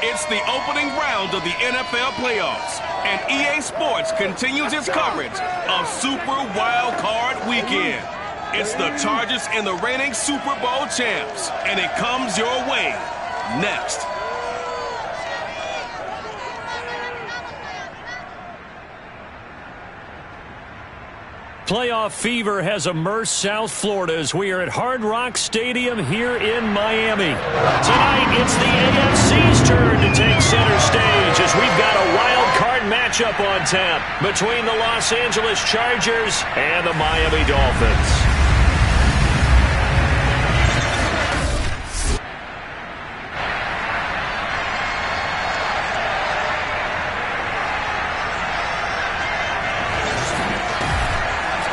It's the opening round of the NFL playoffs, and EA Sports continues its coverage of Super Wild Card Weekend. It's the Chargers and the reigning Super Bowl champs, and it comes your way next. Playoff fever has immersed South Florida as we are at Hard Rock Stadium here in Miami. Tonight, it's the AFC's turn to take center stage as we've got a wild card matchup on tap between the Los Angeles Chargers and the Miami Dolphins.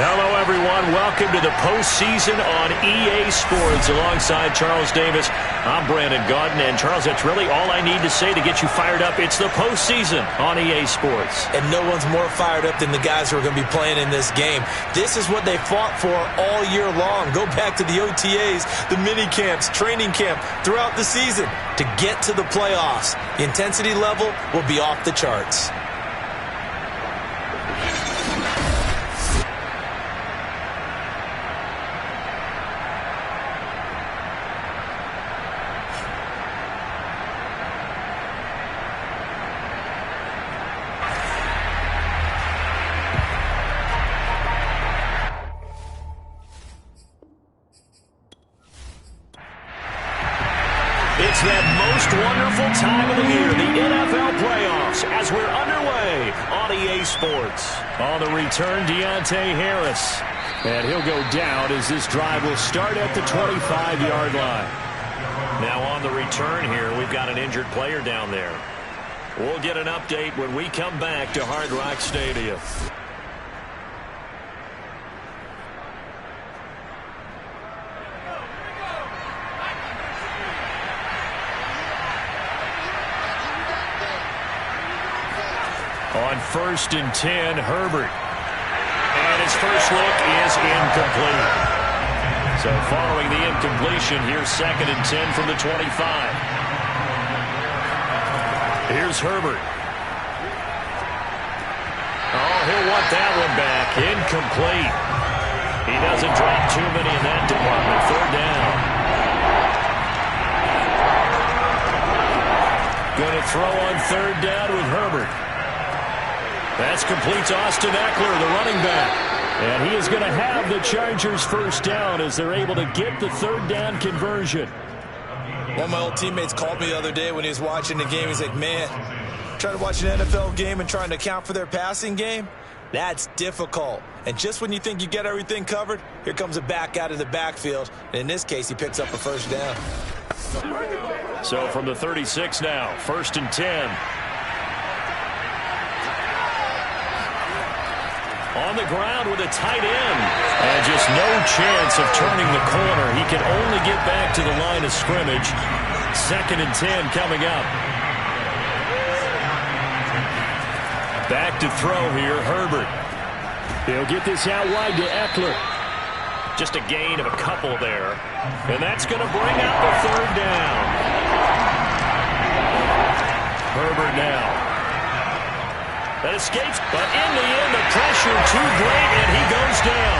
Hello, everyone. Welcome to the postseason on EA Sports. Alongside Charles Davis, I'm Brandon Gaudin. And, Charles, that's really all I need to say to get you fired up. It's the postseason on EA Sports. And no one's more fired up than the guys who are going to be playing in this game. This is what they fought for all year long. Go back to the OTAs, the mini camps, training camp, throughout the season to get to the playoffs. The intensity level will be off the charts. It's that most wonderful time of the year, the NFL playoffs, as we're underway on EA Sports. On the return, Deontay Harris. And he'll go down as this drive will start at the 25-yard line. Now on the return here, we've got an injured player down there. We'll get an update when we come back to Hard Rock Stadium. On 1st and 10, Herbert. And his first look is incomplete. So following the incompletion, here's 2nd and 10 from the 25. Here's Herbert. Oh, he'll want that one back. Incomplete. He doesn't drop too many in that department. 3rd down. Going to throw on 3rd down with Herbert. That's complete to Austin Eckler, the running back. And he is going to have the Chargers first down as they're able to get the 3rd down conversion. One of my old teammates called me the other day when he was watching the game. He's like, man, trying to watch an NFL game and trying to account for their passing game, that's difficult. And just when you think you get everything covered, here comes a back out of the backfield. And in this case, he picks up a first down. So from the 36 now, 1st and 10. On the ground with a tight end. And just no chance of turning the corner. He can only get back to the line of scrimmage. 2nd and 10 coming up. Back to throw here, Herbert. He'll get this out wide to Eckler. Just a gain of a couple there. And that's going to bring out the 3rd down. Herbert now. That escapes, but in the end, the pressure too great, and he goes down.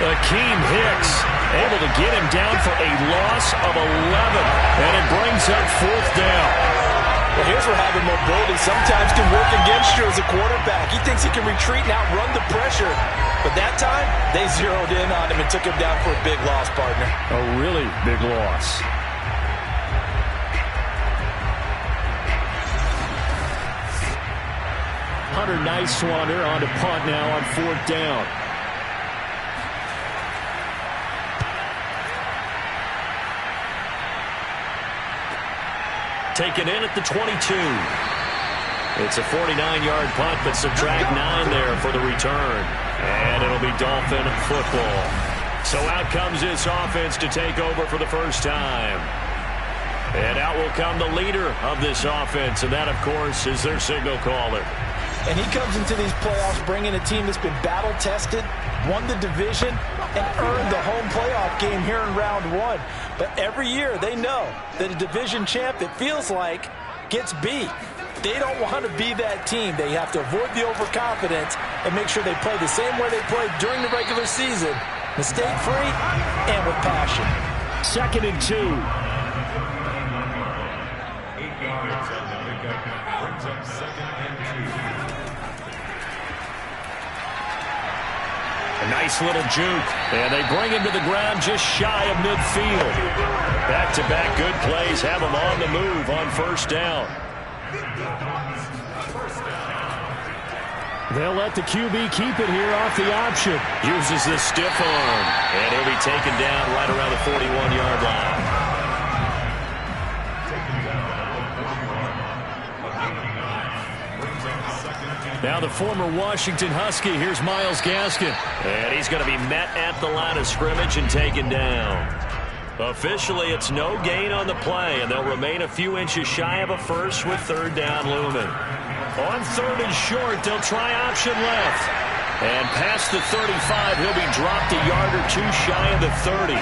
Akeem Hicks able to get him down for a loss of 11, and it brings up 4th down. Well, here's where having mobility sometimes can work against you as a quarterback. He thinks he can retreat and outrun the pressure. But that time, they zeroed in on him and took him down for a big loss, partner. A really big loss. Hunter Nice-Swander on to punt now on 4th down. Taken in at the 22. It's a 49-yard punt, but subtract 9 there for the return. And it'll be Dolphin football. So out comes this offense to take over for the first time. And out will come the leader of this offense, and that, of course, is their signal caller. And he comes into these playoffs bringing a team that's been battle-tested, won the division, and earned the home playoff game here in round 1. But every year they know that a division champ, it feels like, gets beat. They don't want to be that team. They have to avoid the overconfidence and make sure they play the same way they played during the regular season, mistake-free and with passion. 2nd and 2. 8 yards on the pickup. Brings up 2nd and 2. A nice little juke. And they bring him to the ground just shy of midfield. Back-to-back good plays have him on the move on 1st down. They'll let the QB keep it here off the option. Uses the stiff arm. And he'll be taken down right around the 41-yard line. Now the former Washington Husky. Here's Myles Gaskin. And he's going to be met at the line of scrimmage and taken down. Officially, it's no gain on the play, and they'll remain a few inches shy of a first with 3rd down looming. On 3rd and short, they'll try option left. And past the 35, he'll be dropped a yard or 2 shy of the 30.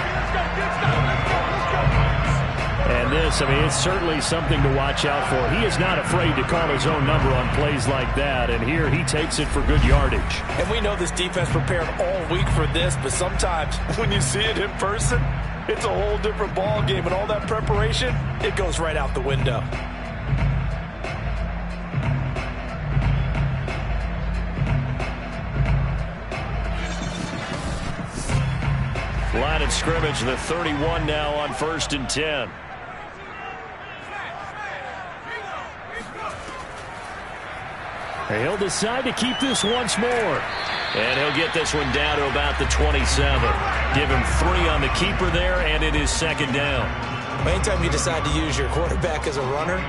And this, I mean, it's certainly something to watch out for. He is not afraid to call his own number on plays like that, and here he takes it for good yardage. And we know this defense prepared all week for this, but sometimes when you see it in person, it's a whole different ball game, and all that preparation, it goes right out the window. Line of scrimmage, the 31 now on 1st and 10. He'll decide to keep this once more. And he'll get this one down to about the 27. Give him 3 on the keeper there, and it is 2nd down. Anytime you decide to use your quarterback as a runner,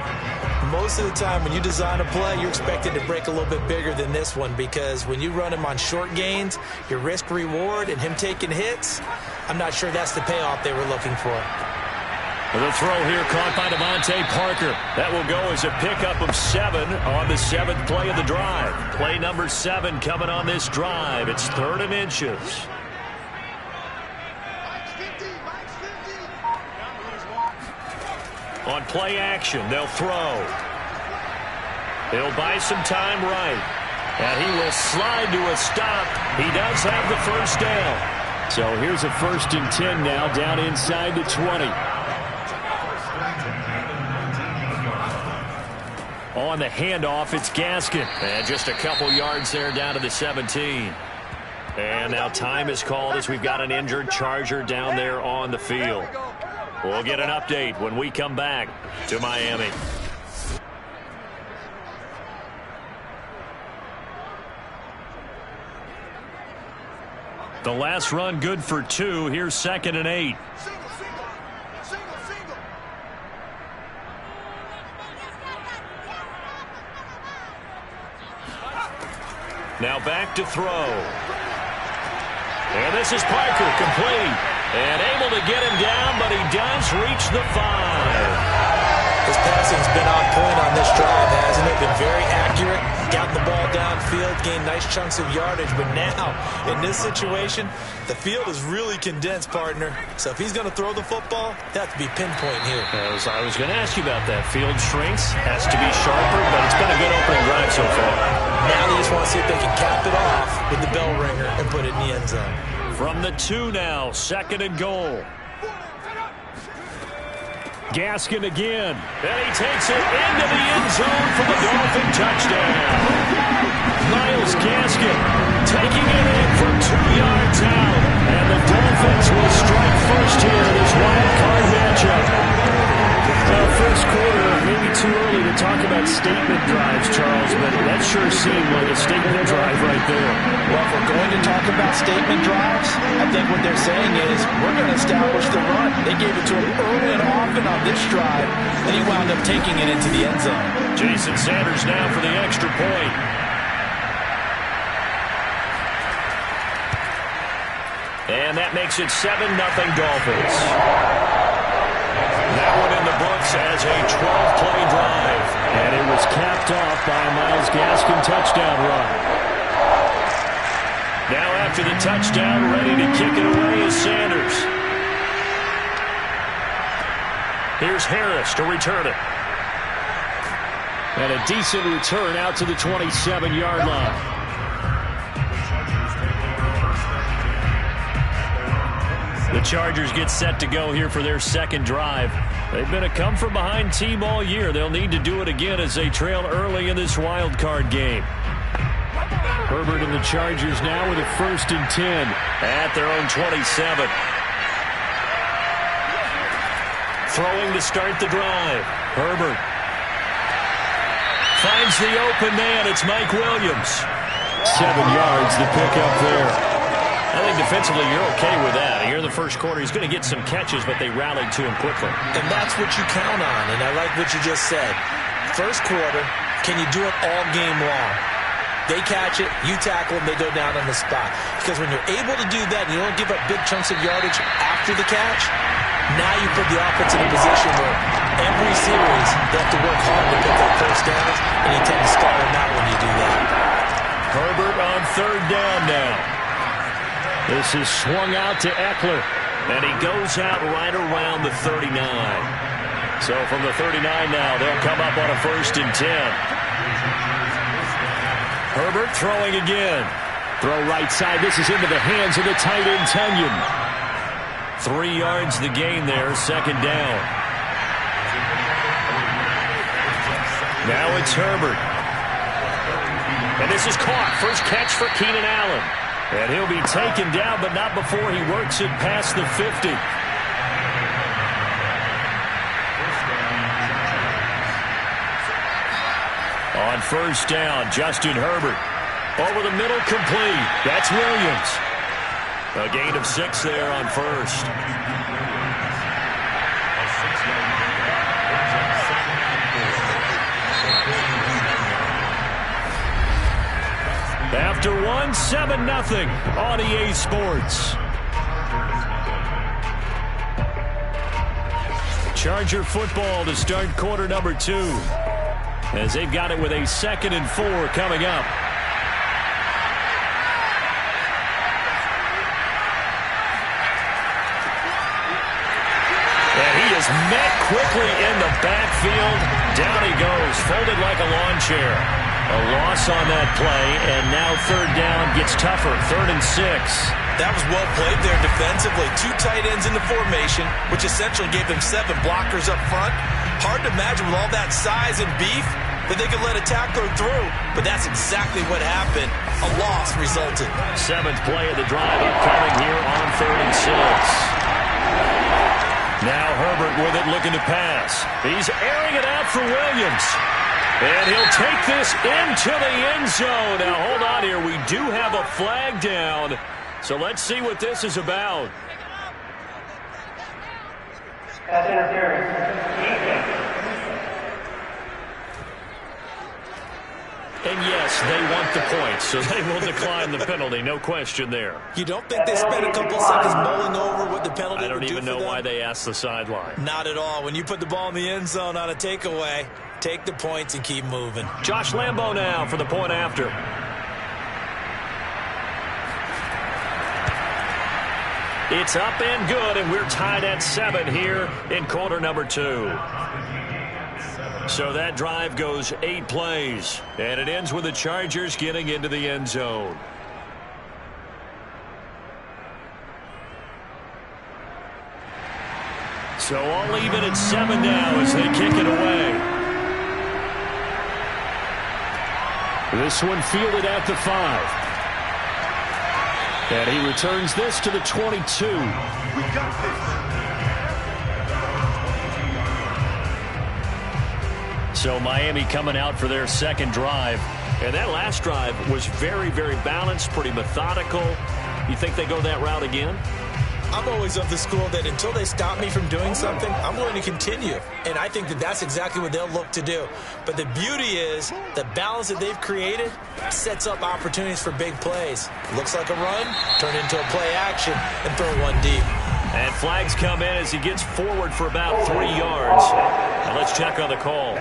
most of the time when you design a play, you're expected to break a little bit bigger than this one, because when you run him on short gains, your risk-reward and him taking hits, I'm not sure that's the payoff they were looking for. The throw here caught by Devontae Parker. That will go as a pickup of 7 on the 7th play of the drive. Play number 7 coming on this drive. It's 3rd and inches. On play action, they'll throw. He'll buy some time right. And he will slide to a stop. He does have the 1st down. So here's a 1st and 10 now, down inside the 20. On the handoff, it's Gaskin. And just a couple yards there down to the 17. And now time is called as we've got an injured Charger down there on the field. We'll get an update when we come back to Miami. The last run good for 2. Here's 2nd and 8. Now back to throw. And this is Parker, complete. And able to get him down, but he does reach the 5. His passing's been on point on this drive, hasn't it? Been very accurate, gotten the ball downfield, gained nice chunks of yardage. But now, in this situation, the field is really condensed, partner. So if he's going to throw the football, that has to be pinpoint here. I was going to ask you about that. Field shrinks, has to be sharper, but it's been a good opening drive so far. Now they just want to see if they can cap it off with the bell ringer and put it in the end zone. From the 2 now, 2nd and goal. Gaskin again. And he takes it into the end zone for the Dolphin touchdown. Myles Gaskin taking it in from 2 yards out. And the Dolphins will strike first here in this wild card matchup. First quarter, maybe too early to talk about statement drives, Charles, but that sure seemed like a statement drive right there. Well, if we're going to talk about statement drives, I think what they're saying is we're going to establish the run. They gave it to him early and often on this drive, and he wound up taking it into the end zone. Jason Sanders now for the extra point. And that makes it 7-0 Dolphins. That one in the books as a 12-play drive. And it was capped off by a Myles Gaskin touchdown run. Now after the touchdown, ready to kick it away is Sanders. Here's Harris to return it. And a decent return out to the 27-yard line. The Chargers get set to go here for their second drive. They've been a come-from-behind team all year. They'll need to do it again as they trail early in this wild card game. Herbert and the Chargers now with a 1st and 10 at their own 27. Throwing to start the drive. Herbert finds the open man. It's Mike Williams. 7 yards to pick up there. I think defensively you're okay with that. Here in the first quarter, he's going to get some catches, but they rallied to him quickly. And that's what you count on, and I like what you just said. First quarter, can you do it all game long? They catch it, you tackle them, they go down on the spot. Because when you're able to do that and you don't give up big chunks of yardage after the catch, now you put the offense in a position where every series they have to work hard to pick up first downs, and you tend to stall them out when you do that. Herbert on 3rd down now. This is swung out to Eckler, and he goes out right around the 39. So from the 39 now, they'll come up on a 1st and 10. Herbert throwing again. Throw right side. This is into the hands of the tight end, Tunyon. 3 yards the gain there, 2nd down. Now it's Herbert. And this is caught. First catch for Keenan Allen. And he'll be taken down, but not before he works it past the 50. On 1st down, Justin Herbert. Over the middle, complete. That's Williams. A gain of 6 there on 1st. After 1, 7-0 on EA Sports. Charger football to start quarter number 2. As they've got it with a 2nd and 4 coming up. And he is met quickly in the backfield. Down he goes, folded like a lawn chair. A loss on that play, and now 3rd down gets tougher, 3rd and 6. That was well played there defensively. 2 tight ends in the formation, which essentially gave them 7 blockers up front. Hard to imagine with all that size and beef that they could let a tackler through, but that's exactly what happened. A loss resulted. 7th play of the drive upcoming here on 3rd and 6. Now Herbert with it, looking to pass. He's airing it out for Williams. And he'll take this into the end zone. Now, hold on here. We do have a flag down. So let's see what this is about. Pass interference. And yes, they want the points, so they will decline the penalty. No question there. You don't think they spent a couple seconds mulling over what the penalty would do for them? I don't even know why they asked the sideline. Not at all. When you put the ball in the end zone on a takeaway, take the points and keep moving. Josh Lambo now for the point after. It's up and good, and we're tied at 7 here in quarter number 2. So that drive goes 8 plays, and it ends with the Chargers getting into the end zone. So all even at 7 now as they kick it away. This one fielded at the 5. And he returns this to the 22. So Miami coming out for their second drive. And that last drive was very, very balanced, pretty methodical. You think they go that route again? I'm always of the school that until they stop me from doing something, I'm going to continue. And I think that that's exactly what they'll look to do. But the beauty is the balance that they've created sets up opportunities for big plays. Looks like a run, turn into a play action, and throw one deep. And flags come in as he gets forward for about 3 yards. Now let's check on the call.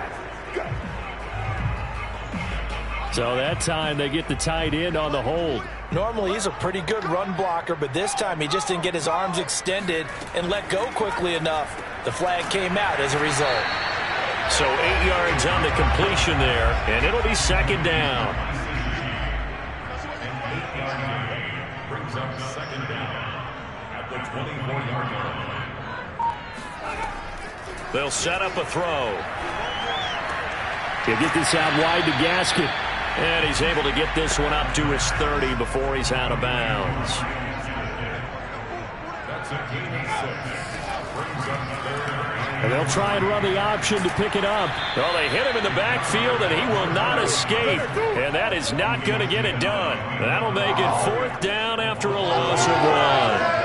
So that time they get the tight end on the hold. Normally he's a pretty good run blocker, but this time he just didn't get his arms extended and let go quickly enough. The flag came out as a result. So 8 yards on the completion there, and it'll be second down. An 8-yard gain brings up second down at the 24-yard line. They'll set up a throw. He'll get this out wide to Gaskin. And he's able to get this one up to his 30 before he's out of bounds. That's a gain of 6. Brings up third down. And they'll try and run the option to pick it up. Well, they hit him in the backfield, and he will not escape. And that is not going to get it done. That'll make it fourth down after a loss of 1.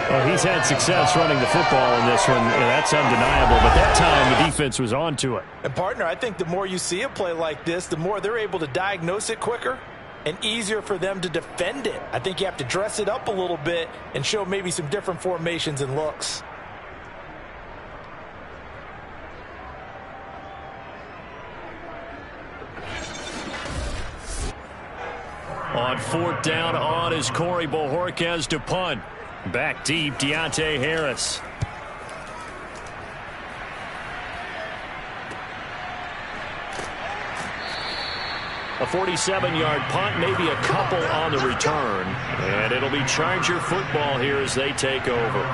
Well, he's had success running the football in this one. That's undeniable. But that time, the defense was on to it. And, partner, I think the more you see a play like this, the more they're able to diagnose it quicker and easier for them to defend it. I think you have to dress it up a little bit and show maybe some different formations and looks. On fourth down, on is Corey Bojorquez to punt. Back deep, Deontay Harris. A 47-yard punt, maybe a couple on the return. And it'll be Charger football here as they take over.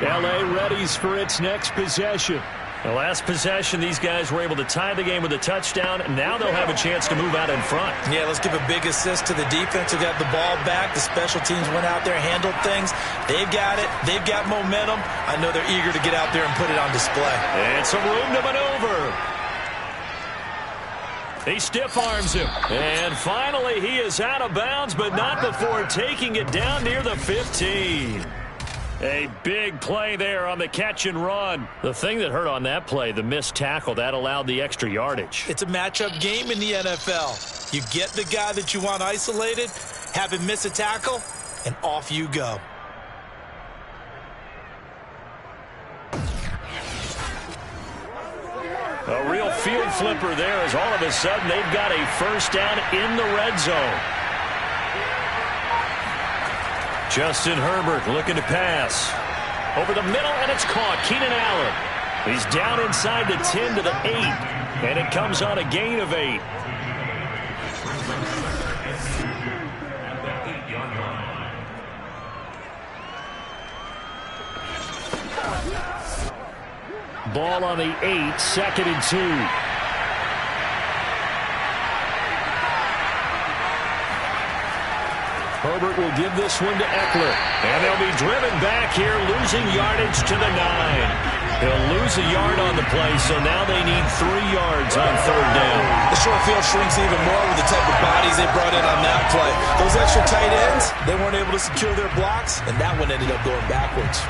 L.A. readies for its next possession. The last possession, these guys were able to tie the game with a touchdown. Now they'll have a chance to move out in front. Yeah, let's give a big assist to the defense who got the ball back. The special teams went out there, handled things. They've got it. They've got momentum. I know they're eager to get out there and put it on display. And some room to maneuver. He stiff arms him. And finally, he is out of bounds, but not before taking it down near the 15. A big play there on the catch and run. The thing that hurt on that play, the missed tackle, that allowed the extra yardage. It's a matchup game in the NFL. You get the guy that you want isolated, have him miss a tackle, and off you go. A real field flipper there as all of a sudden they've got a first down in the red zone. Justin Herbert looking to pass. Over the middle, and it's caught. Keenan Allen. He's down inside the 10 to the 8. And it comes on a gain of 8. Ball on the 8, 2nd and 2. Herbert will give this one to Eckler. And they'll be driven back here, losing yardage to the 9. He'll lose a yard on the play, so now they need 3 yards on third down. The short field shrinks even more with the type of bodies they brought in on that play. Those extra tight ends, they weren't able to secure their blocks, and that one ended up going backwards.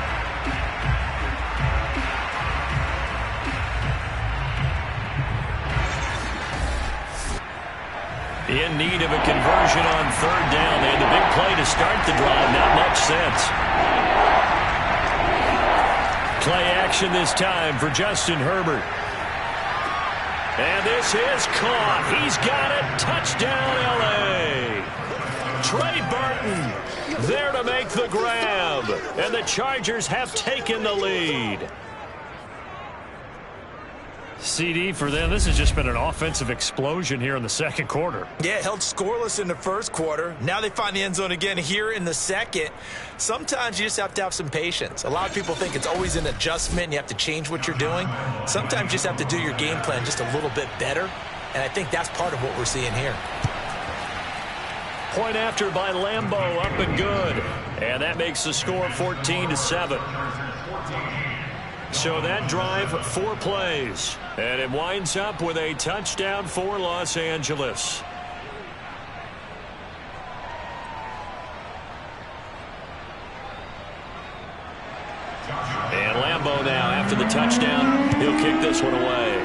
In need of a conversion on third down. They had the big play to start the drive. Not much sense. Play action this time for Justin Herbert. And this is caught. He's got it. Touchdown, L.A. Trey Burton there to make the grab. And the Chargers have taken the lead. CD for them. This has just been an offensive explosion here in the second quarter. Yeah, held scoreless in the first quarter. Now they find the end zone again here in the second. Sometimes you just have to have some patience. A lot of people think it's always an adjustment and you have to change what you're doing. Sometimes you just have to do your game plan just a little bit better. And I think that's part of what we're seeing here. Point after by Lambeau, up and good. And that makes the score 14-7. So that drive, 4 plays. And it winds up with a touchdown for Los Angeles. And Lambeau now, after the touchdown, he'll kick this one away.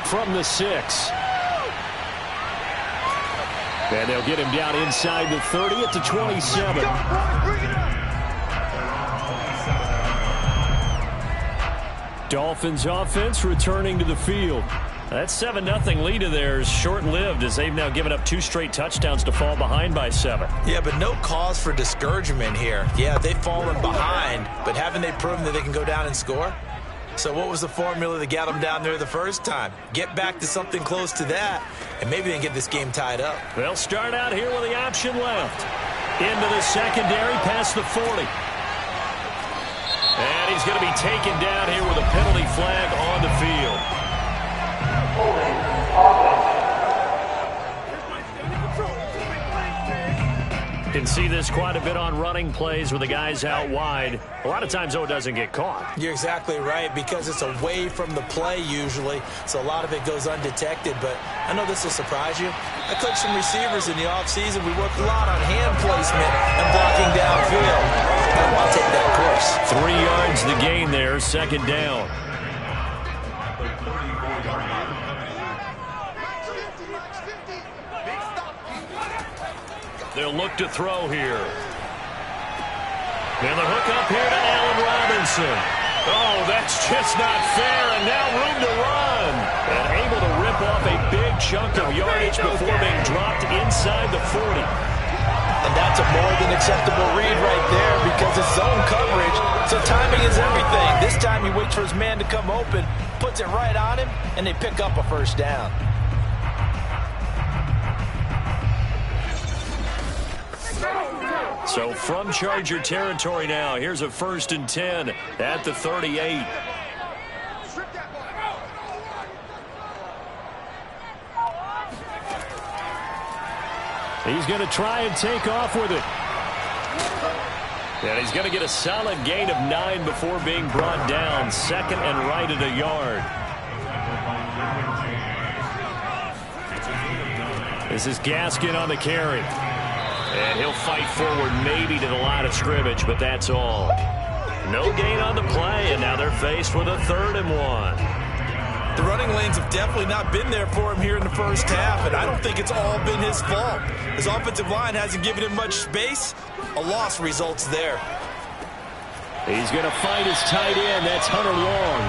From the 6. And they'll get him down inside the 30 at the 27. Dolphins offense returning to the field. That 7-0 lead of theirs short-lived as they've now given up 2 straight touchdowns to fall behind by 7. Yeah, but no cause for discouragement here. Yeah, they've fallen behind, but haven't they proven that they can go down and score? So what was the formula that got them down there the first time? Get back to something close to that, and maybe they can get this game tied up. They'll start out here with the option left. Into the secondary, past the 40. And he's going to be taken down here with a penalty flag on the field. You can see this quite a bit on running plays with the guys out wide. A lot of times, though, it doesn't get caught. You're exactly right, because it's away from the play usually, so a lot of it goes undetected. But I know this will surprise you. I coached some receivers in the offseason. We worked a lot on hand placement and blocking downfield. I want to take that course. 3 yards the gain there, second down. They'll look to throw here. And the hook up here to Allen Robinson. Oh, that's just not fair, and now room to run. And able to rip off a big chunk of yardage before being dropped inside the 40. And that's a more than acceptable read right there, because it's zone coverage, so timing is everything. This time he waits for his man to come open, puts it right on him, and they pick up a first down. So from Charger territory now, here's a 1st and 10 at the 38. He's going to try and take off with it. And he's going to get a solid gain of 9 before being brought down. 2nd and right at a yard. This is Gaskin on the carry. And he'll fight forward maybe to the line of scrimmage, but that's all. No gain on the play, and now they're faced with a 3rd and 1. The running lanes have definitely not been there for him here in the first half, and I don't think it's all been his fault. His offensive line hasn't given him much space. A loss results there. He's going to fight his tight end. That's Hunter Long.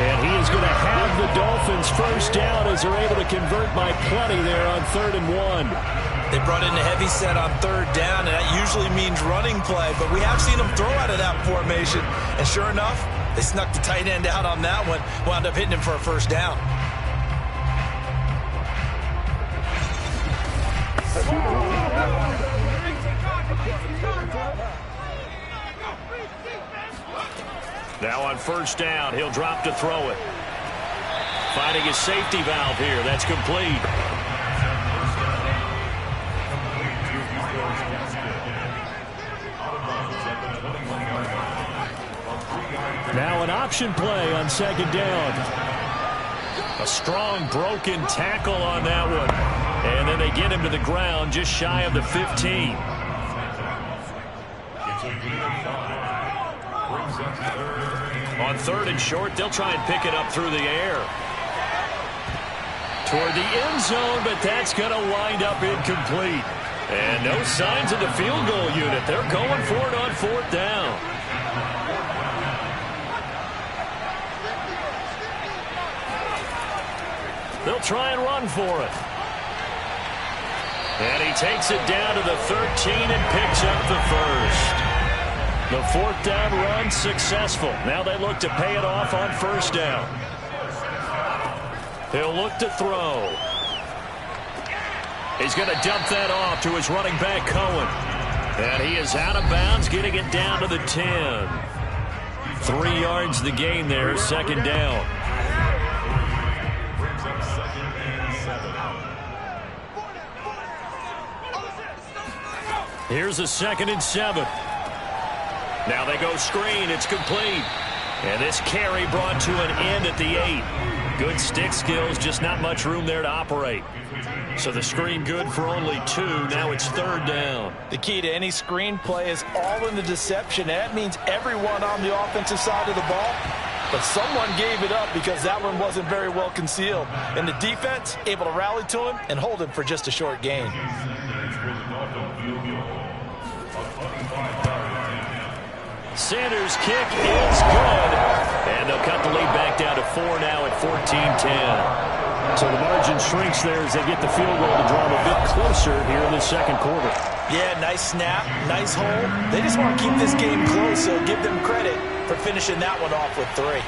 And he is going to have the Dolphins first down as they're able to convert by plenty there on 3rd and 1. They brought in a heavy set on 3rd down, and that usually means running play, but we have seen them throw out of that formation. And sure enough, they snuck the tight end out on that one, wound up hitting him for a first down. Now on 1st down, he'll drop to throw it. Finding his safety valve here. That's complete. Now an option play on 2nd down. A strong broken tackle on that one. And then they get him to the ground just shy of the 15. On 3rd and short, they'll try and pick it up through the air. Toward the end zone, but that's going to wind up incomplete. And no signs of the field goal unit. They're going for it on 4th down. They'll try and run for it. And he takes it down to the 13 and picks up the 1st. The 4th down run successful. Now they look to pay it off on 1st down. He'll look to throw. He's going to dump that off to his running back, Cohen. And he is out of bounds, getting it down to the 10. 3 yards the gain there, 2nd down. Here's a 2nd and 7. Now they go screen. It's complete. And this carry brought to an end at the 8. Good stick skills, just not much room there to operate. So the screen good for only 2. Now it's 3rd down. The key to any screen play is all in the deception. That means everyone on the offensive side of the ball. But someone gave it up because that one wasn't very well concealed. And the defense able to rally to him and hold him for just a short gain. Sanders' kick is good. And they'll cut the lead back down to 4 now at 14-10. So the margin shrinks there as they get the field goal to draw them a bit closer here in the 2nd quarter. Yeah, nice snap, nice hold. They just want to keep this game close, so give them credit for finishing that one off with 3.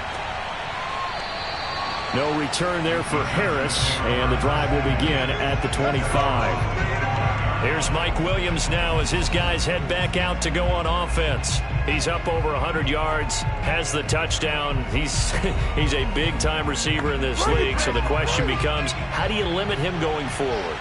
No return there for Harris, and the drive will begin at the 25. Here's Mike Williams now as his guys head back out to go on offense. He's up over 100 yards, has the touchdown. He's a big-time receiver in this league, so the question becomes, how do you limit him going forward?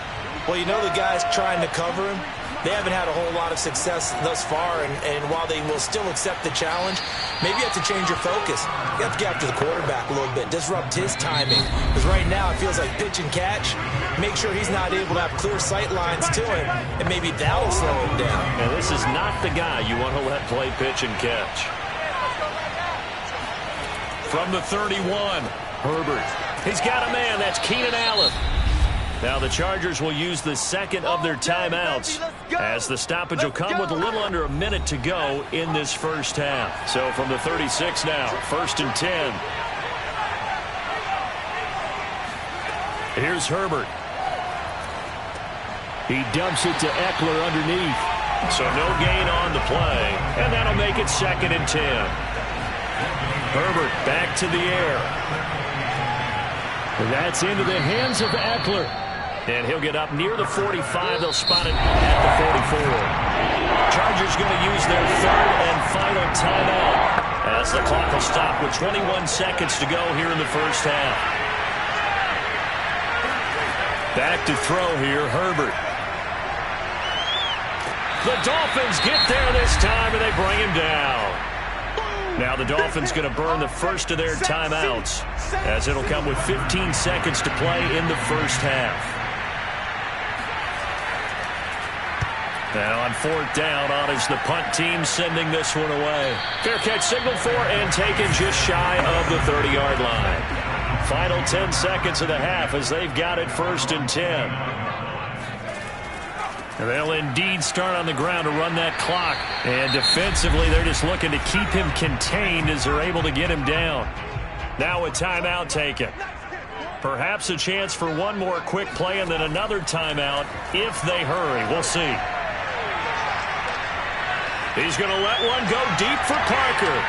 Well, you know the guys trying to cover him, they haven't had a whole lot of success thus far, and while they will still accept the challenge, maybe you have to change your focus. You have to get after the quarterback a little bit, disrupt his timing. Because right now it feels like pitch and catch. Make sure he's not able to have clear sight lines to him, and maybe that'll slow him down. And this is not the guy you want to let play pitch and catch. From the 31, Herbert. He's got a man. That's Keenan Allen. Now the Chargers will use the second of their timeouts as the stoppage will come with a little under a minute to go in this first half. So from the 36 now, 1st and 10. Here's Herbert. He dumps it to Eckler underneath. So no gain on the play, and that'll make it 2nd and 10. Herbert back to the air. That's into the hands of Eckler. And he'll get up near the 45. They'll spot it at the 44. Chargers going to use their 3rd and final timeout as the clock will stop with 21 seconds to go here in the first half. Back to throw here, Herbert. The Dolphins get there this time, and they bring him down. Now the Dolphins going to burn the first of their timeouts as it'll come with 15 seconds to play in the first half. Now on 4th down, on is the punt team sending this one away. Fair catch signaled for and taken just shy of the 30-yard line. Final 10 seconds of the half as they've got it 1st and 10. They'll indeed start on the ground to run that clock. And defensively, they're just looking to keep him contained as they're able to get him down. Now a timeout taken. Perhaps a chance for one more quick play and then another timeout if they hurry. We'll see. He's going to let one go deep for Parker.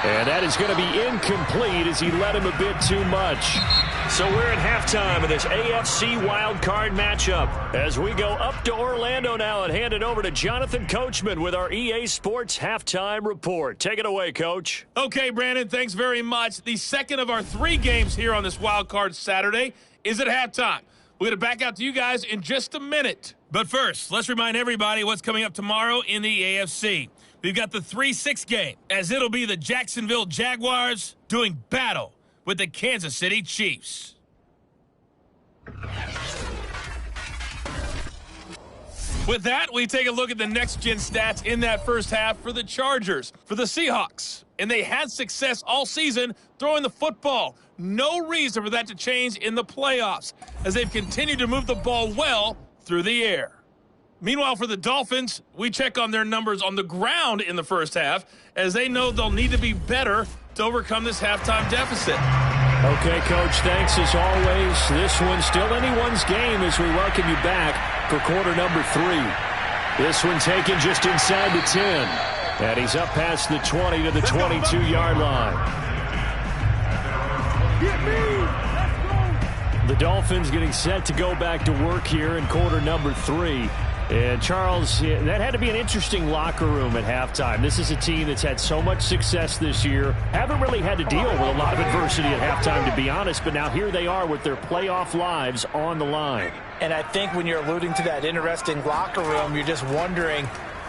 And that is going to be incomplete as he let him a bit too much. So we're at halftime of this AFC wildcard matchup as we go up to Orlando now and hand it over to Jonathan Coachman with our EA Sports Halftime Report. Take it away, Coach. Okay, Brandon, thanks very much. The second of our 3 games here on this wildcard Saturday is at halftime. We're going to back out to you guys in just a minute. But first, let's remind everybody what's coming up tomorrow in the AFC. We've got the 3-6 game, as it'll be the Jacksonville Jaguars doing battle with the Kansas City Chiefs. With that, we take a look at the next-gen stats in that first half for the Chargers, for the Seahawks. And they had success all season throwing the football. No reason for that to change in the playoffs, as they've continued to move the ball well through the air. Meanwhile, for the Dolphins, we check on their numbers on the ground in the first half, as they know they'll need to be better to overcome this halftime deficit. Okay, Coach, thanks as always. This one's still anyone's game as we welcome you back for quarter number 3. This one taken just inside the 10. And he's up past the 20 to the 22-yard line. The Dolphins getting set to go back to work here in quarter number 3. And, Charles, that had to be an interesting locker room at halftime. This is a team that's had so much success this year. Haven't really had to deal with a lot of adversity at halftime, to be honest. But now here they are with their playoff lives on the line. And I think when you're alluding to that interesting locker room, you're just wondering,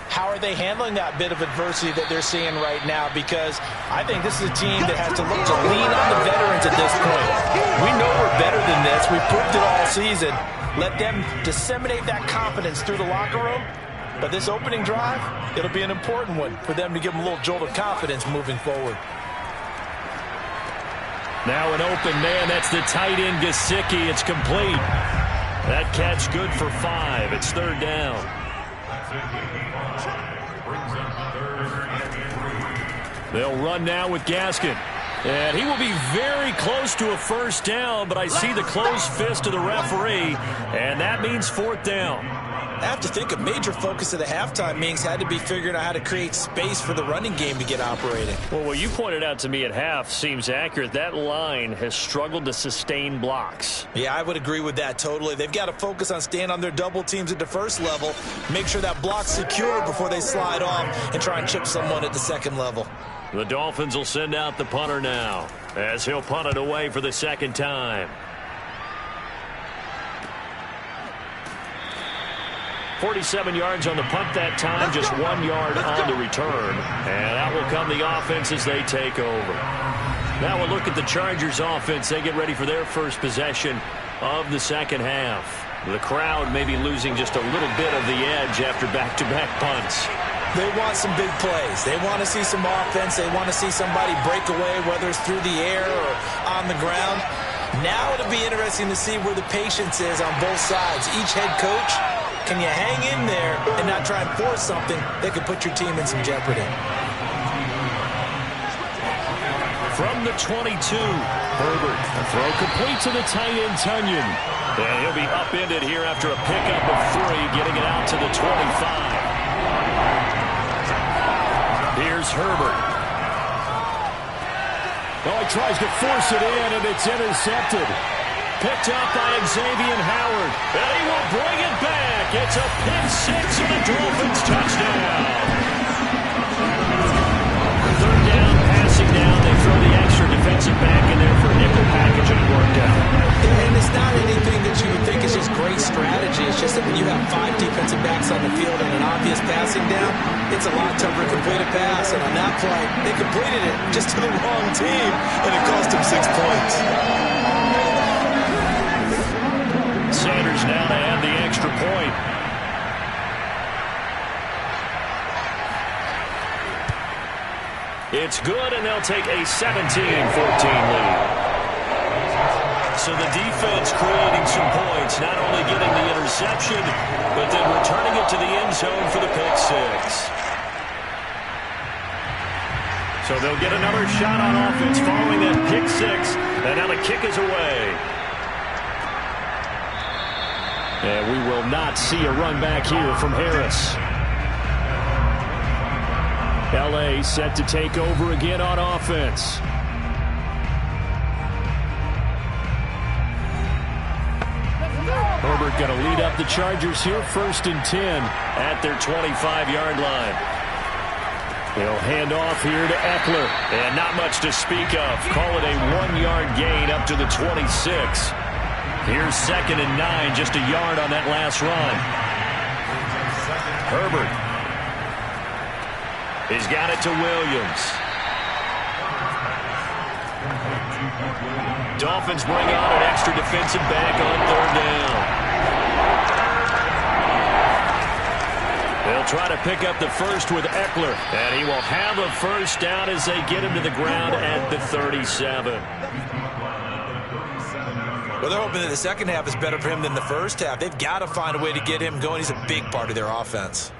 how are they handling that bit of adversity that they're seeing right now? Because I think this is a team that has to look to lean on the veterans at this point. We know we're better than this. We've proved it all season. Let them disseminate that confidence through the locker room. But this opening drive, it'll be an important one for them to give them a little jolt of confidence moving forward. Now an open man. That's the tight end, Gesicki. It's complete. That catch good for 5. It's 3rd down. They'll run now with Gaskin. And he will be very close to a first down, but I see the closed fist of the referee, and that means 4th down. I have to think a major focus of the halftime meetings had to be figuring out how to create space for the running game to get operating. Well, what you pointed out to me at half seems accurate. That line has struggled to sustain blocks. Yeah, I would agree with that totally. They've got to focus on staying on their double teams at the first level, make sure that block's secure before they slide off and try and chip someone at the second level. The Dolphins will send out the punter now as he'll punt it away for the second time. 47 yards on the punt that time, just 1 yard on the return. And that will come the offense as they take over. Now we'll look at the Chargers offense. They get ready for their first possession of the second half. The crowd may be losing just a little bit of the edge after back-to-back punts. They want some big plays. They want to see some offense. They want to see somebody break away, whether it's through the air or on the ground. Now it'll be interesting to see where the patience is on both sides. Each head coach, can you hang in there and not try and force something that could put your team in some jeopardy? From the 22, Herbert. A throw complete to the tight end, Tunyon. And he'll be upended here after a pickup of 3, getting it out to the 25. Here's Herbert. Oh, he tries to force it in, and it's intercepted. Picked up by Xavier Howard. And he will bring it back. It's a pick 6 and a Dolphins touchdown. Third down, passing down. They throw the extra defensive back in there for a nickel package, and it worked out. And it's not anything that you would think is just great strategy. It's just that when you have 5 defensive backs on the field and an obvious passing down, it's a lot tougher to complete a pass. And on that play, they completed it just to the wrong team, and it cost them 6 points. Sanders now to add the extra point. It's good, and they'll take a 17-14 lead. So the defense creating some points, not only getting the interception, but then returning it to the end zone for the pick 6. So they'll get another shot on offense following that pick 6, and now the kick is away. And we will not see a run back here from Harris. L.A. set to take over again on offense. Herbert going to lead up the Chargers here, 1st and 10 at their 25-yard line. They'll hand off here to Eckler, and not much to speak of. Call it a 1-yard gain up to the 26. Here's 2nd and 9, just a yard on that last run. Herbert. He's got it to Williams. Dolphins bring on an extra defensive back on 3rd down. They'll try to pick up the first with Eckler, and he will have a first down as they get him to the ground at the 37. Well, they're hoping that the second half is better for him than the first half. They've got to find a way to get him going. He's a big part of their offense.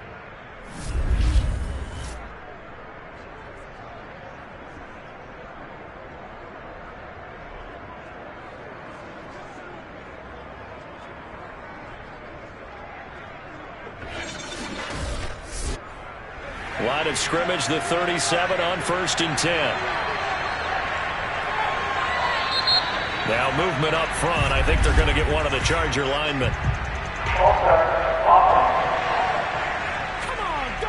Line of scrimmage, the 37 on 1st and 10. Now movement up front. I think they're going to get one of the Charger linemen.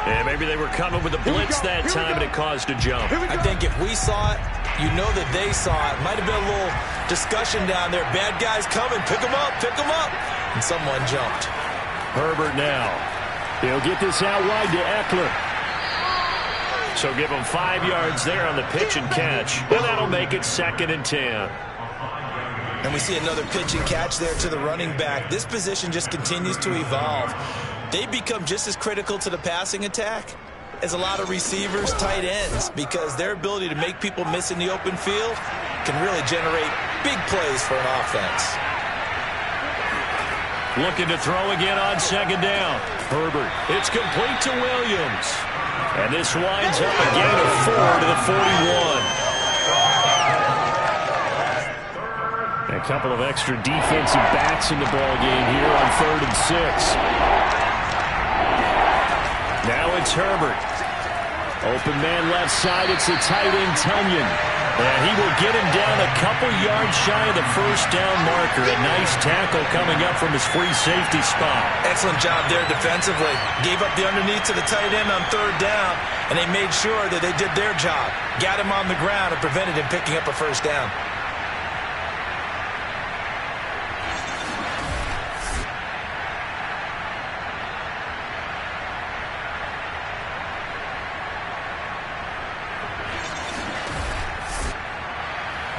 Yeah, maybe they were coming with a blitz that time and it caused a jump. I think if we saw it, you know that they saw it. Might have been a little discussion down there. Bad guys coming. Pick them up. Pick them up. And someone jumped. Herbert now. He'll get this out wide to Eckler. So give him 5 yards there on the pitch and catch. And that'll make it 2nd and 10. And we see another pitch and catch there to the running back. This position just continues to evolve. They become just as critical to the passing attack as a lot of receivers, tight ends, because their ability to make people miss in the open field can really generate big plays for an offense. Looking to throw again on 2nd down. Herbert. It's complete to Williams. And this winds up a gain of 4 to the 41. A couple of extra defensive backs in the ball game here on 3rd and 6. it's Herbert. Open man left side. It's the tight end, Tonyan. And he will get him down a couple yards shy of the first down marker. A nice tackle coming up from his free safety spot. Excellent job there defensively. Gave up the underneath to the tight end on third down, and they made sure that they did their job. Got him on the ground and prevented him picking up a first down.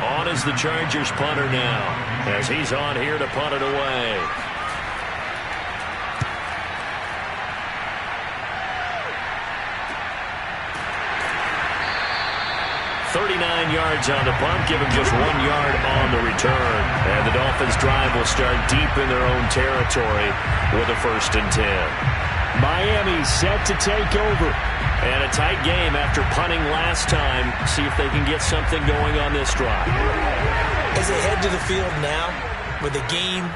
On is the Chargers punter now, as he's on here to punt it away. .39 yards on the punt, give him just 1 yard on the return. And the Dolphins' drive will start deep in their own territory with a 1st and 10. Miami set to take over. And a tight game after punting last time. See if they can get something going on this drive. As they head to the field now, with the game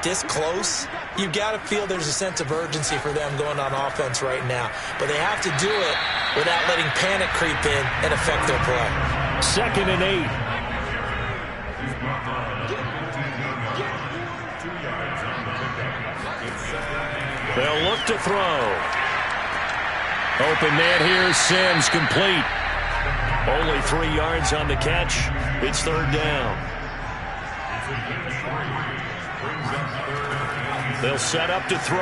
this close, you've got to feel there's a sense of urgency for them going on offense right now. But they have to do it without letting panic creep in and affect their play. 2nd and 8. They'll look to throw. Open man here, Sims, complete. Only 3 yards on the catch. It's 3rd down. They'll set up to throw.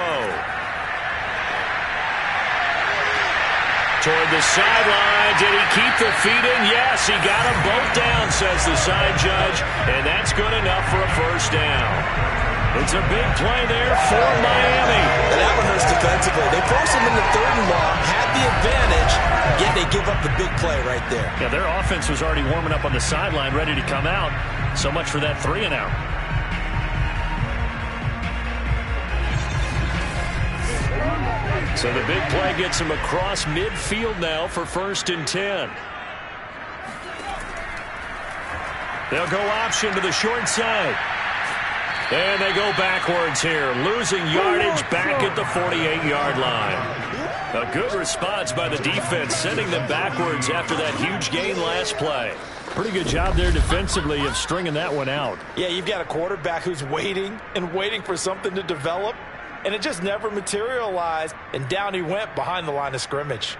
Toward the sideline. Did he keep the feet in? Yes, he got them both down, says the side judge. And that's good enough for a first down. It's a big play there for Miami. And that one hurts defensively. They forced him into 3rd and long, had the advantage, yet they give up the big play right there. Yeah, their offense was already warming up on the sideline, ready to come out. So much for that 3 and out. So the big play gets him across midfield now for 1st and 10. They'll go option to the short side. And they go backwards here, losing yardage back at the 48-yard line. A good response by the defense, sending them backwards after that huge gain last play. Pretty good job there defensively of stringing that one out. Yeah, you've got a quarterback who's waiting and waiting for something to develop, and it just never materialized, and down he went behind the line of scrimmage.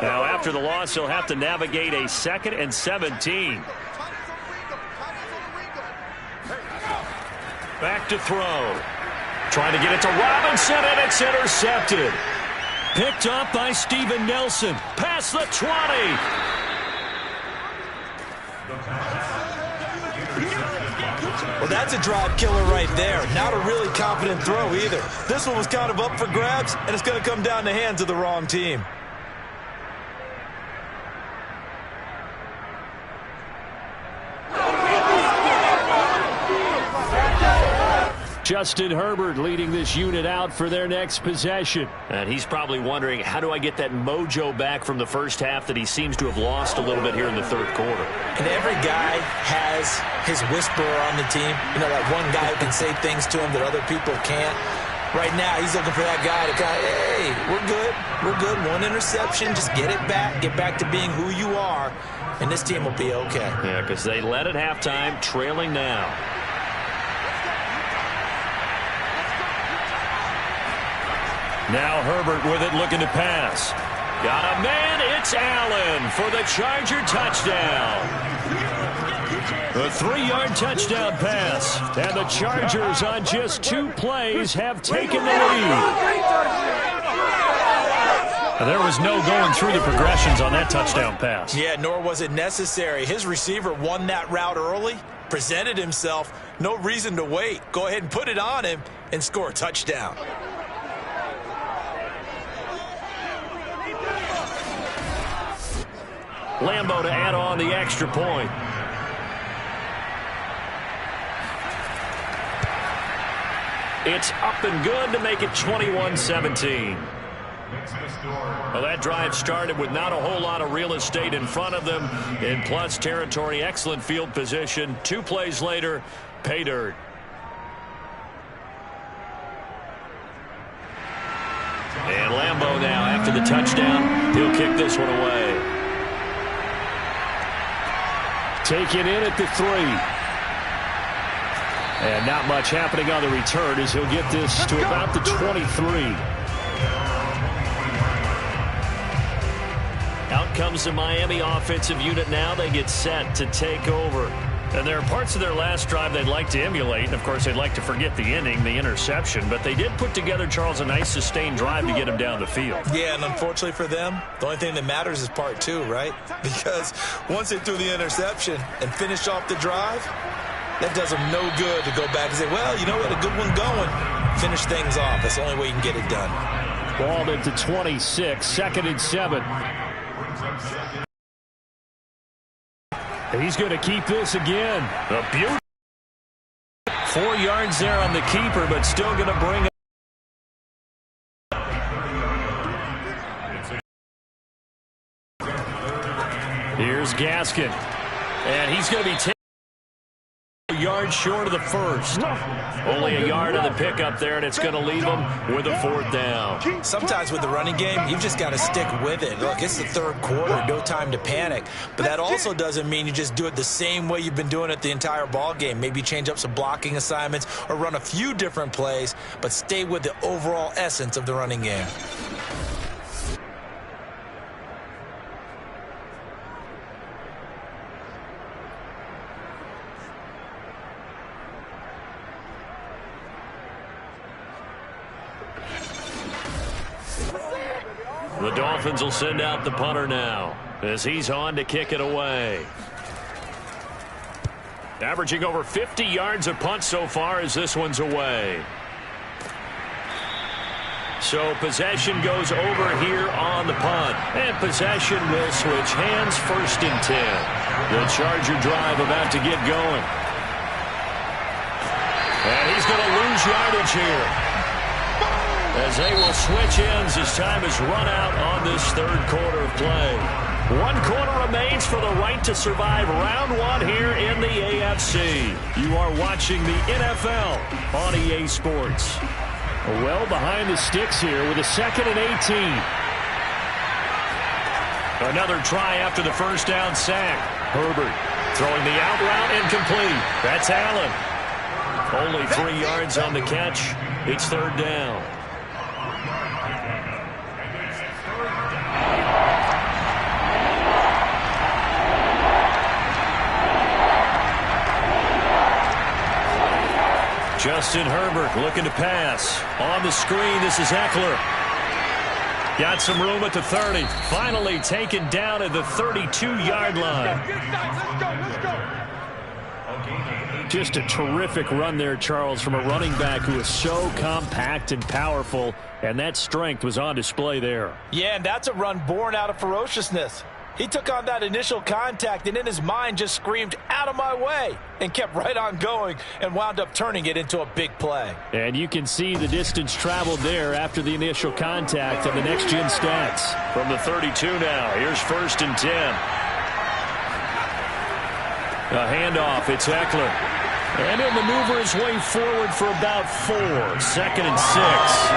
Now, after the loss, he'll have to navigate a 2nd and 17. Back to throw. Trying to get it to Robinson, and it's intercepted. Picked up by Steven Nelson. Past the 20. Well, that's a drive killer right there. Not a really confident throw either. This one was kind of up for grabs, and it's going to come down the hands of the wrong team. Justin Herbert leading this unit out for their next possession. And he's probably wondering, how do I get that mojo back from the first half that he seems to have lost a little bit here in the 3rd quarter? And every guy has his whisperer on the team. You know, that one guy who can say things to him that other people can't. Right now, he's looking for that guy to kind of, hey, we're good. We're good. 1 interception. Just get it back. Get back to being who you are. And this team will be okay. Yeah, because they led at halftime, trailing now. Now Herbert with it, looking to pass. Got a man, it's Allen for the Charger touchdown. A 3-yard touchdown pass. And the Chargers on just 2 plays have taken the lead. There was no going through the progressions on that touchdown pass. Yeah, nor was it necessary. His receiver won that route early, presented himself, no reason to wait. Go ahead and put it on him and score a touchdown. Lambo to add on the extra point. It's up and good to make it 21-17. Well, that drive started with not a whole lot of real estate in front of them. In plus territory, excellent field position. 2 plays later, pay dirt. And Lambeau now, after the touchdown, he'll kick this one away. Taken in at the 3. And not much happening on the return as he'll get this to about the 23. Out comes the Miami offensive unit now. They get set to take over. And there are parts of their last drive they'd like to emulate. And, of course, they'd like to forget the inning, the interception. But they did put together, Charles, a nice sustained drive to get him down the field. Yeah, and unfortunately for them, the only thing that matters is part 2, right? Because once they threw the interception and finished off the drive, that does them no good to go back and say, well, you know, we had a good one going. Finish things off. That's the only way you can get it done. Ball into 26, 2nd and 7. He's going to keep this again. A beauty. 4 yards there on the keeper, but still going to bring it. Here's Gaskin. And he's going to be taken a yard short of the first. Only a yard on the pickup there, and it's going to leave him with a 4th down. Sometimes with the running game, you've just got to stick with it. Look, it's the 3rd quarter, no time to panic. But that also doesn't mean you just do it the same way you've been doing it the entire ball game. Maybe change up some blocking assignments or run a few different plays, but stay with the overall essence of the running game. The Dolphins will send out the punter now as he's on to kick it away. Averaging over 50 yards a punt so far as this one's away. So possession goes over here on the punt. And possession will switch hands, 1st and 10. The Charger drive about to get going. And he's going to lose yardage here, as they will switch ends as time is run out on this 3rd quarter of play. 1 quarter remains for the right to survive round 1 here in the AFC. You are watching the NFL on EA Sports. Well behind the sticks here with a 2nd and 18. Another try after the 1st down sack. Herbert throwing the out route incomplete. That's Allen. Only 3 yards on the catch. It's 3rd down. Justin Herbert looking to pass. On the screen, this is Eckler. Got some room at the 30. Finally taken down at the 32-yard line. Just a terrific run there, Charles, from a running back who is so compact and powerful, and that strength was on display there. Yeah, and that's a run born out of ferociousness. He took on that initial contact and in his mind just screamed, "Out of my way," and kept right on going and wound up turning it into a big play. And you can see the distance traveled there after the initial contact on the next-gen stats. From the 32 now, here's 1st and 10. A handoff, it's Eckler. And he'll maneuver his way forward for about 4. 2nd and 6.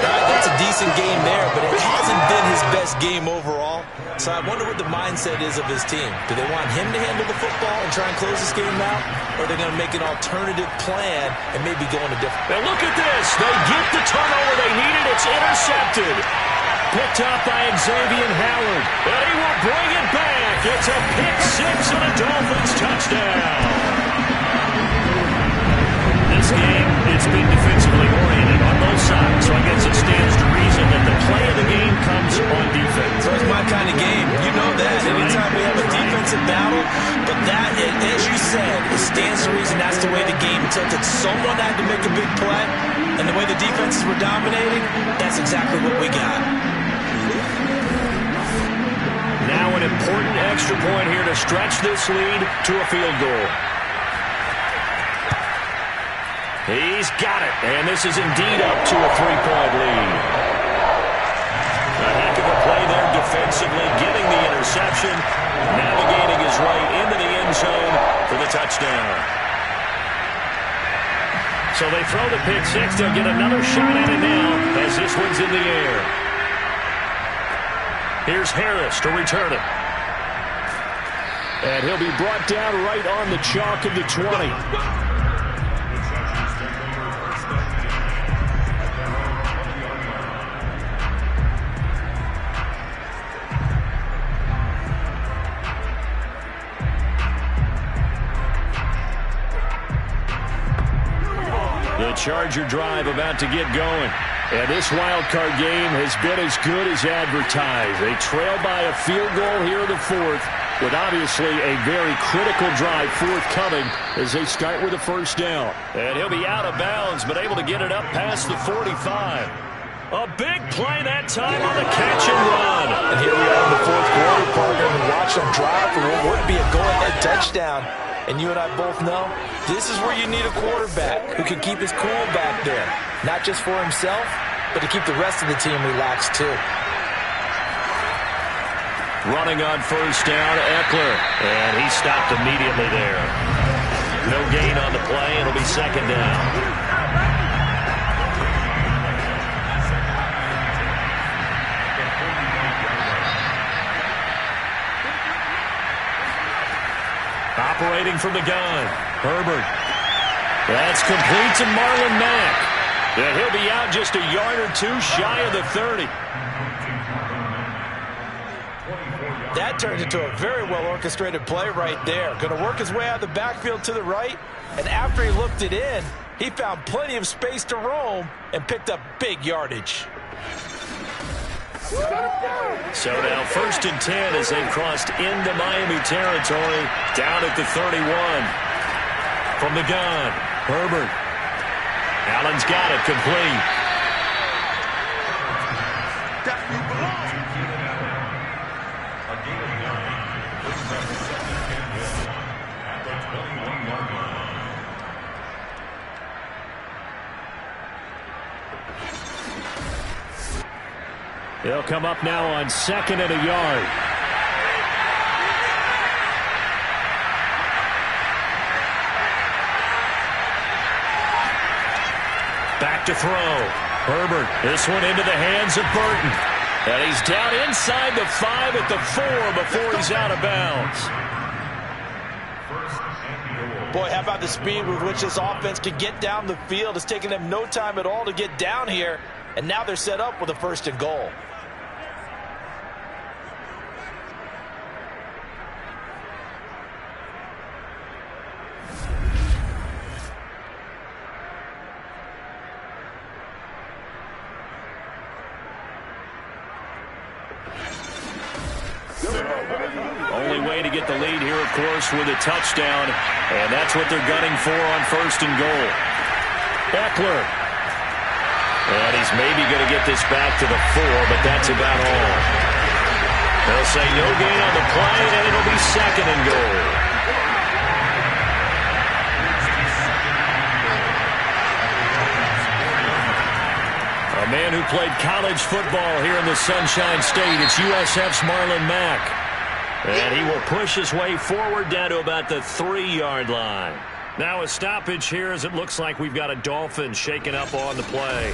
That's a decent game there, but it hasn't been his best game overall. So I wonder what the mindset is of his team. Do they want him to handle the football and try and close this game out? Or are they going to make an alternative plan and maybe go in a different... Now look at this. They get the turnover they needed. It's intercepted. Picked up by Xavier Howard. And he will bring it back. It's a pick 6 and a Dolphins touchdown. This game, it's been defensively oriented on both sides, so I guess it stands to reason that the play of the game comes on defense. So it's my kind of game. You know that. Anytime we have a defensive battle, but that, as you said, it stands to reason that's the way the game tilted. Someone had to make a big play, and the way the defenses were dominating, that's exactly what we got. Now an important extra point here to stretch this lead to a field goal. He's got it, and this is indeed up to a 3-point lead. A heck of a play there defensively, getting the interception, navigating his way into the end zone for the touchdown. So they throw the pick six. They'll get another shot at it now as this one's in the air. Here's Harris to return it. And he'll be brought down right on the chalk of the 20. The Charger drive about to get going. And this wild card game has been as good as advertised. They trail by a field goal here in the fourth, with obviously a very critical drive forthcoming as they start with a first down. And he'll be out of bounds, but able to get it up past the 45. A big play that time on the catch and run. And here we are in the fourth quarter, partner, and watch them drive for what would be a go-ahead touchdown. And you and I both know this is where you need a quarterback who can keep his cool back there. Not just for himself, but to keep the rest of the team relaxed too. Running on first down, Eckler. And he stopped immediately there. No gain on the play. It'll be second down. Operating from the gun, Herbert. That's complete to Marlon Mack. And he'll be out just a yard or two shy of the 30. That turned into a very well-orchestrated play right there. Going to work his way out of the backfield to the right. And after he looked it in, he found plenty of space to roam and picked up big yardage. So now first and 10 as they've crossed into Miami territory, down at the 31. From the gun, Herbert. Allen's got it, complete. They'll come up now on second and a yard. Back to throw. Herbert. This one into the hands of Burton. And he's down inside the 5 at the 4 before he's out of bounds. Boy, how about the speed with which this offense can get down the field? It's taken them no time at all to get down here. And now they're set up with a first and goal. Only way to get the lead here, of course, with a touchdown. And that's what they're gunning for on first and goal. Eckler. And he's maybe going to get this back to the 4, but that's about all. They'll say no gain on the play, and it'll be second and goal. A man who played college football here in the Sunshine State. It's USF's Marlon Mack. And he will push his way forward down to about the 3-yard line. Now a stoppage here as it looks like we've got a Dolphin shaken up on the play.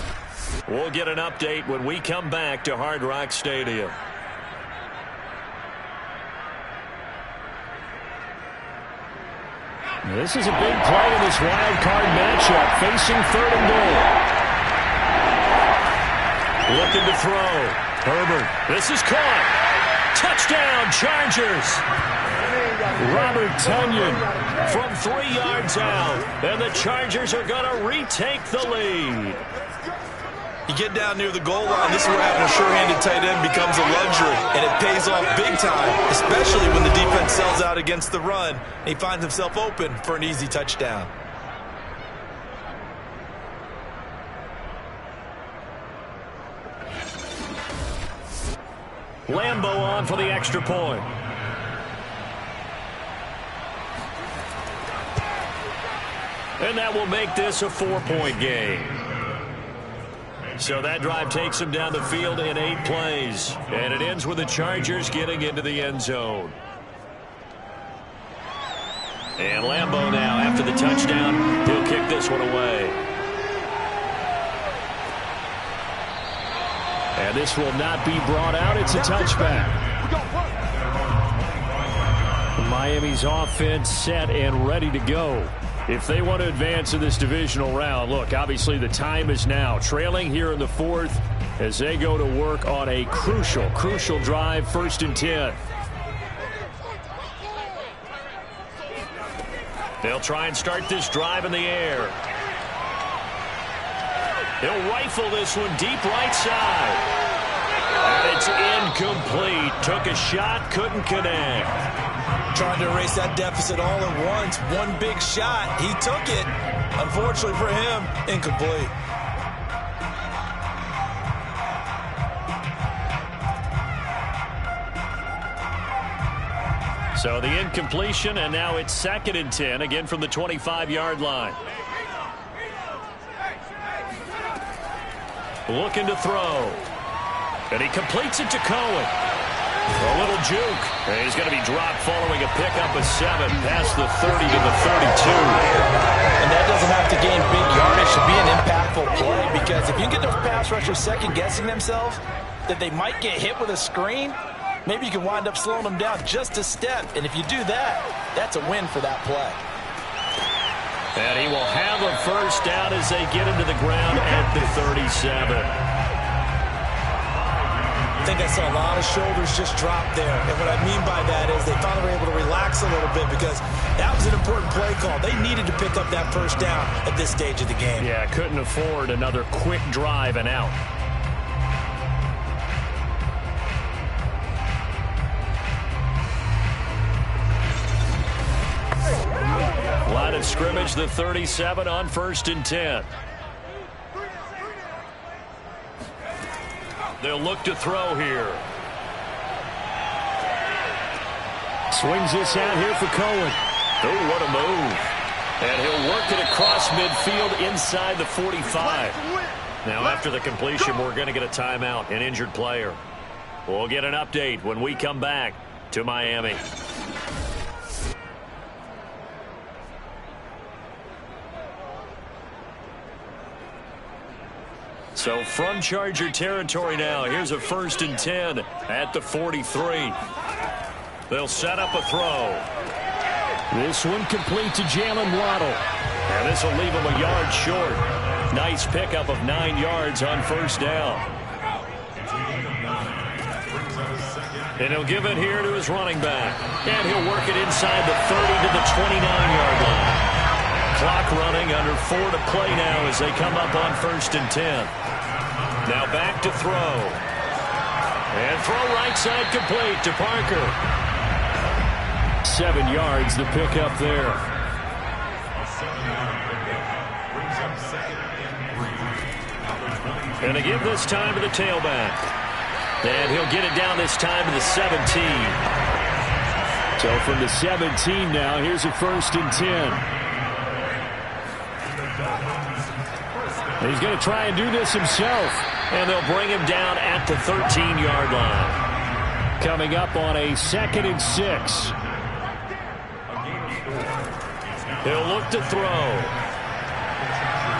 We'll get an update when we come back to Hard Rock Stadium. This is a big play in this wild card matchup, facing third and goal. Looking to throw. Herbert. This is caught. Touchdown, Chargers. Robert Tonyan from 3 yards out. And the Chargers are going to retake the lead. You get down near the goal line, this is where having a sure-handed tight end becomes a luxury, and it pays off big time, especially when the defense sells out against the run, and he finds himself open for an easy touchdown. Lambo on for the extra point. And that will make this a 4-point game. So that drive takes them down the field in 8 plays. And it ends with the Chargers getting into the end zone. And Lambo now, after the touchdown, he'll kick this one away. And this will not be brought out. It's a touchback. Miami's offense set and ready to go. If they want to advance in this divisional round, look, obviously the time is now. Trailing here in the fourth as they go to work on a crucial drive, 1st and 10. They'll try and start this drive in the air. He'll rifle this one deep right side. And it's incomplete. Took a shot, couldn't connect. Trying to erase that deficit all at once. One big shot. He took it. Unfortunately for him, incomplete. So the incompletion, and now it's 2nd and 10, again from the 25-yard line. Looking to throw. And he completes it to Cohen. A little juke. And he's going to be dropped following a pickup of 7 past the 30 to the 32. And that doesn't have to gain big yardage to be an impactful play, because if you get those pass rushers second-guessing themselves that they might get hit with a screen, maybe you can wind up slowing them down just a step. And if you do that, that's a win for that play. And he will have a first down as they get into the ground at the 37. I think I saw a lot of shoulders just drop there. And what I mean by that is they finally were able to relax a little bit, because that was an important play call. They needed to pick up that first down at this stage of the game. Yeah, couldn't afford another quick drive and out. Line of scrimmage, the 37 on 1st and 10. They'll look to throw here. Swings this out here for Cohen. Oh, what a move. And he'll work it across midfield inside the 45. Now, after the completion, we're going to get a timeout, an injured player. We'll get an update when we come back to Miami. So from Charger territory now, here's a 1st and 10 at the 43. They'll set up a throw. This one complete to Jalen Waddle. And this will leave him a yard short. Nice pickup of 9 yards on 1st down. And he'll give it here to his running back. And he'll work it inside the 30 to the 29-yard line. Clock running, under 4 to play now as they come up on 1st and 10. Now back to throw. And throw right side complete to Parker. 7 yards the pickup there. And they give this time to the tailback. And he'll get it down this time to the 17. So from the 17 now, here's a 1st and 10. He's going to try and do this himself. And they'll bring him down at the 13-yard line. Coming up on a 2nd and 6. He'll look to throw.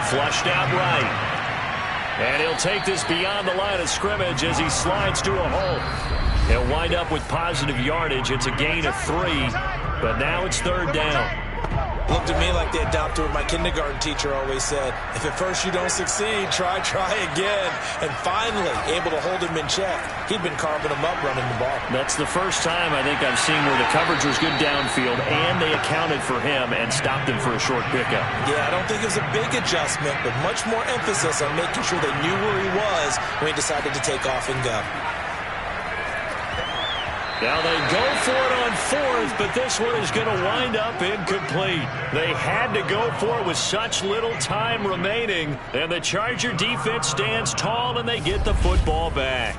Flushed out right. And he'll take this beyond the line of scrimmage as he slides to a hole. He'll wind up with positive yardage. It's a gain of 3. But now it's 3rd down. Looked at me like they adopted what my kindergarten teacher always said. If at first you don't succeed, try again. And finally, able to hold him in check. He'd been carving him up running the ball. That's the first time I think I've seen where the coverage was good downfield and they accounted for him and stopped him for a short pickup. Yeah, I don't think it was a big adjustment, but much more emphasis on making sure they knew where he was when he decided to take off and go. Now they go for it on 4th, but this one is going to wind up incomplete. They had to go for it with such little time remaining, and the Charger defense stands tall and they get the football back.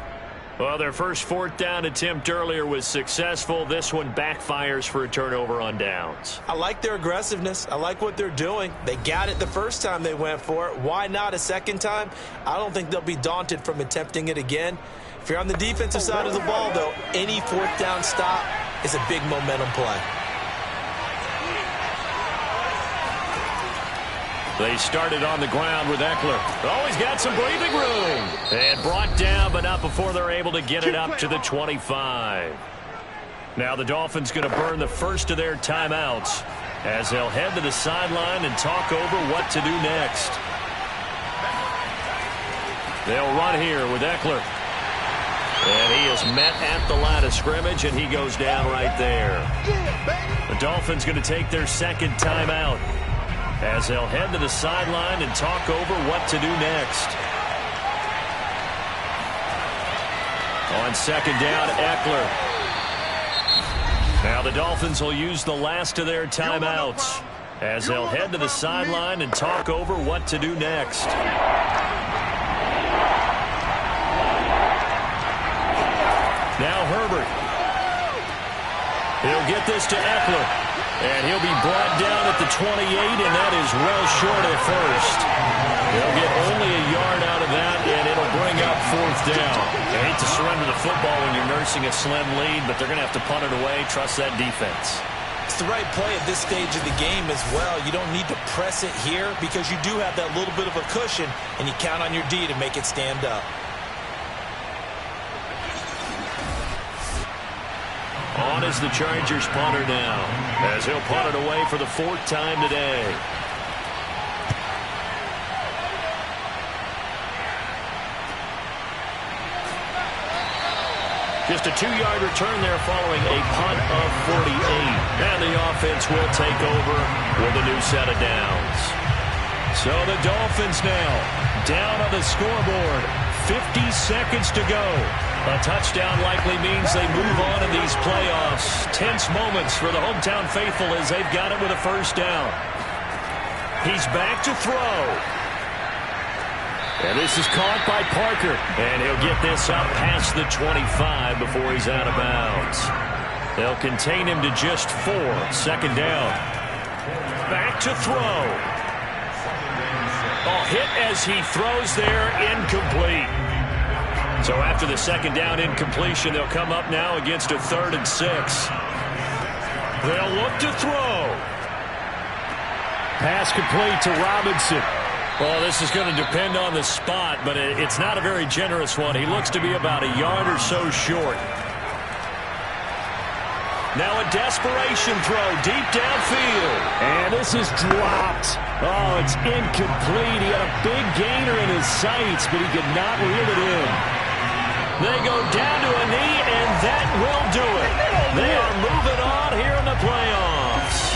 Well, their first 4th down attempt earlier was successful. This one backfires for a turnover on downs. I like their aggressiveness. I like what they're doing. They got it the first time they went for it. Why not a second time? I don't think they'll be daunted from attempting it again. If you're on the defensive side of the ball, though, any 4th down stop is a big momentum play. They started on the ground with Eckler. Oh, he's got some breathing room. And brought down, but not before they're able to get it up to the 25. Now the Dolphins going to burn the first of their timeouts as they'll head to the sideline and talk over what to do next. They'll run here with Eckler. And he is met at the line of scrimmage, and he goes down right there. The Dolphins going to take their second timeout as they'll head to the sideline and talk over what to do next. On second down, Eckler. Now the Dolphins will use the last of their timeouts as they'll head to the sideline and talk over what to do next. Now Herbert. He'll get this to Eckler. And he'll be brought down at the 28, and that is well short of first. They'll get only a yard out of that, and it'll bring up fourth down. I hate to surrender the football when you're nursing a slim lead, but they're going to have to punt it away. Trust that defense. It's the right play at this stage of the game as well. You don't need to press it here because you do have that little bit of a cushion, and you count on your D to make it stand up. On is the Chargers punter now, as he'll punt it away for the fourth time today. Just a 2-yard return there following a punt of 48. And the offense will take over with a new set of downs. So the Dolphins now down on the scoreboard. 50 seconds to go. A touchdown likely means they move on in these playoffs. Tense moments for the hometown faithful as they've got it with a first down. He's back to throw. And this is caught by Parker. And he'll get this up past the 25 before he's out of bounds. They'll contain him to just 4. Second down. Back to throw. A hit as he throws there, incomplete. So after the second down incompletion, they'll come up now against a 3rd and 6. They'll look to throw. Pass complete to Robinson. Well, this is going to depend on the spot, but it's not a very generous one. He looks to be about a yard or so short. Now a desperation throw deep downfield. And this is dropped. Oh, it's incomplete. He had a big gainer in his sights, but he could not reel it in. They go down to a knee, and that will do it. They are moving on here in the playoffs.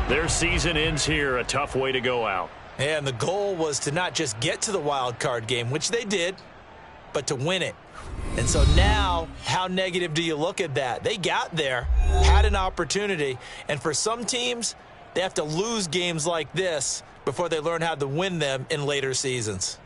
Their season ends here. A tough way to go out. And the goal was to not just get to the wild card game, which they did, but to win it. And so now, how negative do you look at that? They got there, had an opportunity, and for some teams, they have to lose games like this before they learn how to win them in later seasons.